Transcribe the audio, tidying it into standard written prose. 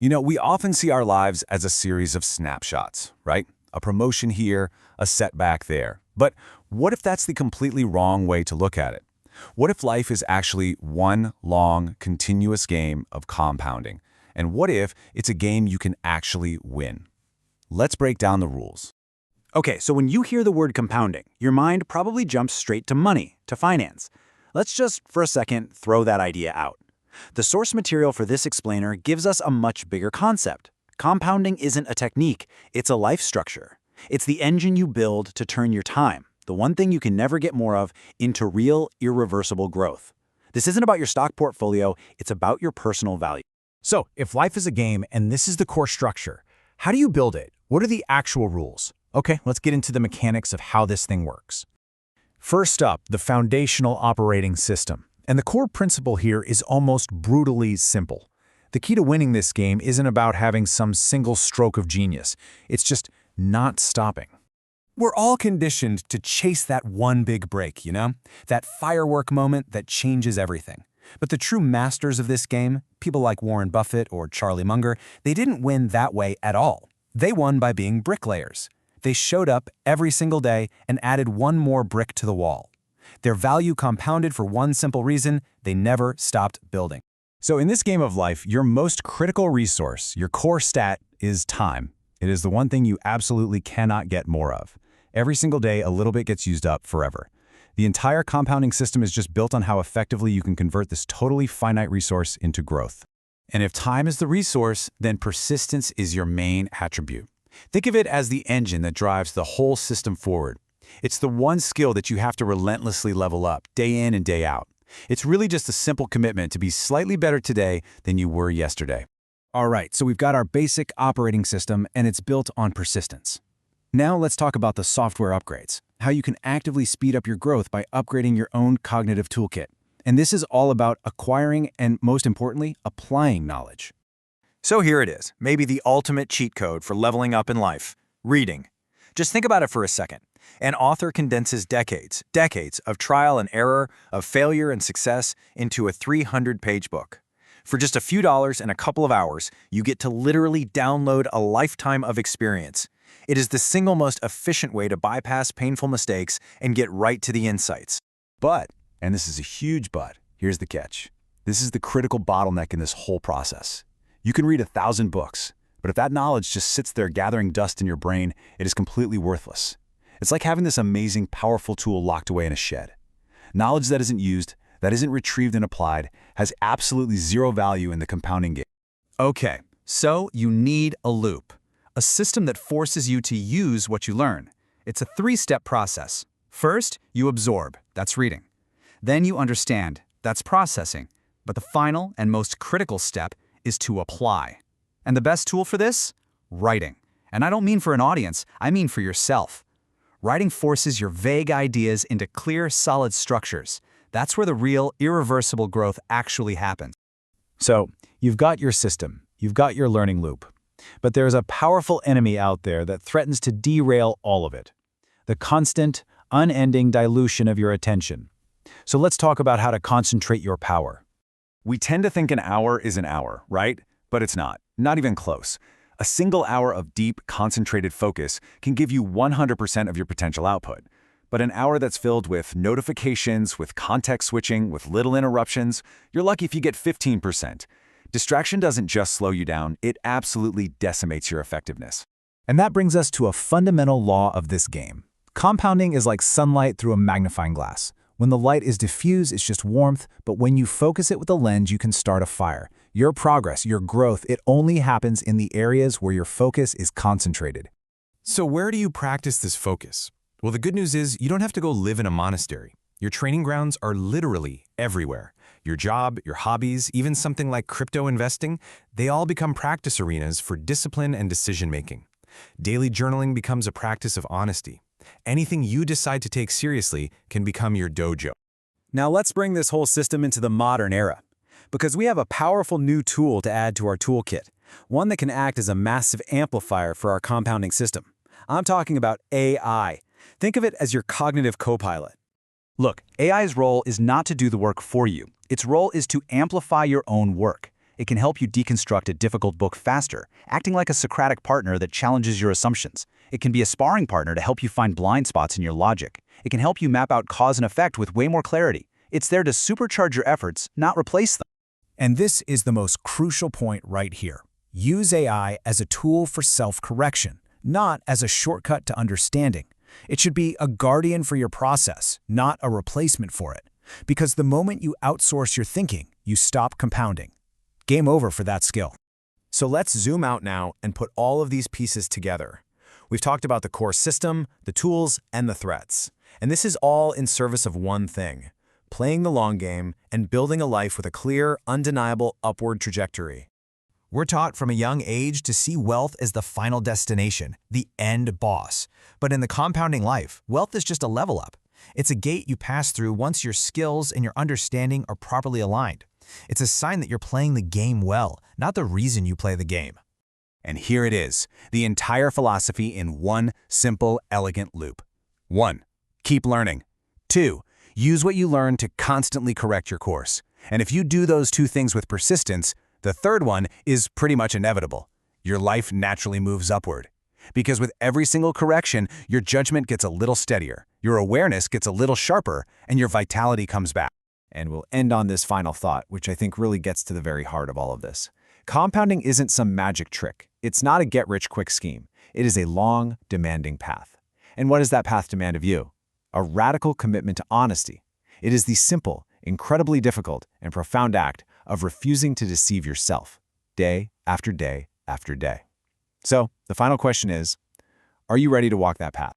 We often see our lives as a series of snapshots, right? A promotion here, a setback there. But what if that's the completely wrong way to look at it? What if life is actually one long, continuous game of compounding? And what if it's a game you can actually win? Let's break down the rules. Okay, so when you hear the word compounding, your mind probably jumps straight to money, to finance. Let's just, for a second, throw that idea out. The source material for this explainer gives us a much bigger concept. Compounding isn't a technique, it's a life structure. It's the engine you build to turn your time, the one thing you can never get more of, into real, irreversible growth. This isn't about your stock portfolio, it's about your personal value. So, if life is a game and this is the core structure, how do you build it? What are the actual rules? Okay, let's get into the mechanics of how this thing works. First up, the foundational operating system. And the core principle here is almost brutally simple. The key to winning this game isn't about having some single stroke of genius. It's just not stopping. We're all conditioned to chase that one big break, That firework moment that changes everything. But the true masters of this game, people like Warren Buffett or Charlie Munger, they didn't win that way at all. They won by being bricklayers. They showed up every single day and added one more brick to the wall. Their value compounded for one simple reason: they never stopped building. So in this game of life, your most critical resource, your core stat, is time. It is the one thing you absolutely cannot get more of. Every single day, a little bit gets used up forever. The entire compounding system is just built on how effectively you can convert this totally finite resource into growth. And if time is the resource, then persistence is your main attribute. Think of it as the engine that drives the whole system forward. It's the one skill that you have to relentlessly level up, day in and day out. It's really just a simple commitment to be slightly better today than you were yesterday. All right, so we've got our basic operating system, and it's built on persistence. Now let's talk about the software upgrades, how you can actively speed up your growth by upgrading your own cognitive toolkit. And this is all about acquiring and, most importantly, applying knowledge. So here it is, maybe the ultimate cheat code for leveling up in life: reading. Just think about it for a second. An author condenses decades of trial and error, of failure and success into a 300-page book. For just a few dollars and a couple of hours, you get to literally download a lifetime of experience. It is the single most efficient way to bypass painful mistakes and get right to the insights. But, and this is a huge but, here's the catch. This is the critical bottleneck in this whole process. You can read 1,000 books, but if that knowledge just sits there gathering dust in your brain, it is completely worthless. It's like having this amazing, powerful tool locked away in a shed. Knowledge that isn't used, that isn't retrieved and applied, has absolutely zero value in the compounding game. Okay, so you need a loop, a system that forces you to use what you learn. It's a three-step process. First, you absorb, that's reading. Then you understand, that's processing. But the final and most critical step is to apply. And the best tool for this? Writing. And I don't mean for an audience, I mean for yourself. Writing forces your vague ideas into clear, solid structures. That's where the real, irreversible growth actually happens. So, you've got your system, you've got your learning loop. But there's a powerful enemy out there that threatens to derail all of it. The constant, unending dilution of your attention. So let's talk about how to concentrate your power. We tend to think an hour is an hour, right? But it's not even close. A single hour of deep, concentrated focus can give you 100% of your potential output. But an hour that's filled with notifications, with context switching, with little interruptions, you're lucky if you get 15%. Distraction doesn't just slow you down, it absolutely decimates your effectiveness. And that brings us to a fundamental law of this game. Compounding is like sunlight through a magnifying glass. When the light is diffuse, it's just warmth, but when you focus it with a lens, you can start a fire. Your progress, your growth, it only happens in the areas where your focus is concentrated. So where do you practice this focus? Well, the good news is you don't have to go live in a monastery. Your training grounds are literally everywhere. Your job, your hobbies, even something like crypto investing, they all become practice arenas for discipline and decision-making. Daily journaling becomes a practice of honesty. Anything you decide to take seriously can become your dojo. Now let's bring this whole system into the modern era, because we have a powerful new tool to add to our toolkit, one that can act as a massive amplifier for our compounding system. I'm talking about AI. Think of it as your cognitive co-pilot. Look, AI's role is not to do the work for you. Its role is to amplify your own work. It can help you deconstruct a difficult book faster, acting like a Socratic partner that challenges your assumptions. It can be a sparring partner to help you find blind spots in your logic. It can help you map out cause and effect with way more clarity. It's there to supercharge your efforts, not replace them. And this is the most crucial point right here. Use AI as a tool for self-correction, not as a shortcut to understanding. It should be a guardian for your process, not a replacement for it. Because the moment you outsource your thinking, you stop compounding. Game over for that skill. So let's zoom out now and put all of these pieces together. We've talked about the core system, the tools, and the threats. And this is all in service of one thing: playing the long game and building a life with a clear, undeniable upward trajectory. We're taught from a young age to see wealth as the final destination, the end boss. But in the compounding life, wealth is just a level up. It's a gate you pass through once your skills and your understanding are properly aligned. It's a sign that you're playing the game well, not the reason you play the game. And here it is, the entire philosophy in one simple, elegant loop. 1. Keep learning. 2. Use what you learn to constantly correct your course. And if you do those two things with persistence, the third one is pretty much inevitable. Your life naturally moves upward. Because with every single correction, your judgment gets a little steadier, your awareness gets a little sharper, and your vitality comes back. And we'll end on this final thought, which I think really gets to the very heart of all of this. Compounding isn't some magic trick. It's not a get-rich-quick scheme. It is a long, demanding path. And what does that path demand of you? A radical commitment to honesty. It is the simple, incredibly difficult, and profound act of refusing to deceive yourself, day after day after day. So, the final question is, are you ready to walk that path?